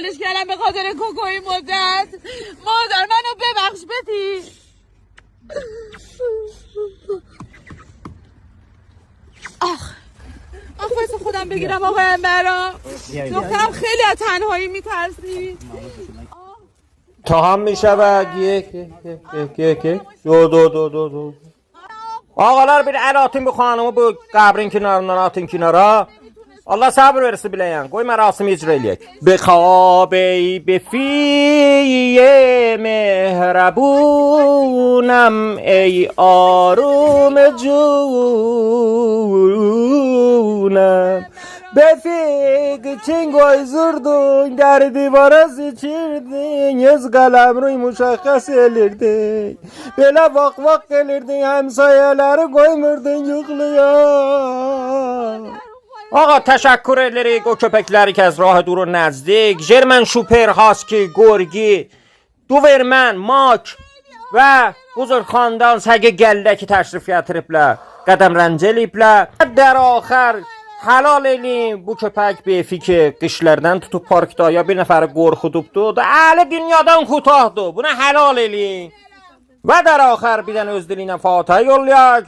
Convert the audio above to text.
ولش کردم به خاطر کوکوی مدت. مادر منو ببخش بتی. آخ واسه خودم بگیرم آقای امبرا. دخترم خیلی از تنهایی میترسی. تا هم میشود یک دو آقalar bir el atın bu xanımı bu qəbrin kenarından atın kenara. Allah sabır versin biləyən. Qoy mərasimi icra eləyək. Bixabi befiye mehrabunam ey arum cunam. Befik için koyzurdun, der divara sıçırdın, yüz kalem ruy muşakkas elirdin. Böyle vak vak gelirdin, hemsayeleri koymurdun yıklıya. Ağa təşəkkür edirik o köpəkləri ki, az rah durur nəzdik. Jermen şuper, haski, gorgi, duvermən, mak və buzurxandan səqi gəldə ki, təşrif gətiriblər, qədəm rəncə eləyiblər. Dər axər halal eləyim bu köpək befi ki, qışlərdən tutub parkda ya bir nəfəri qorxudubdu da əli dünyadan xutahdır. Buna halal eləyim. Və dər axər bir dənə öz dilinə fatihə yollayaq.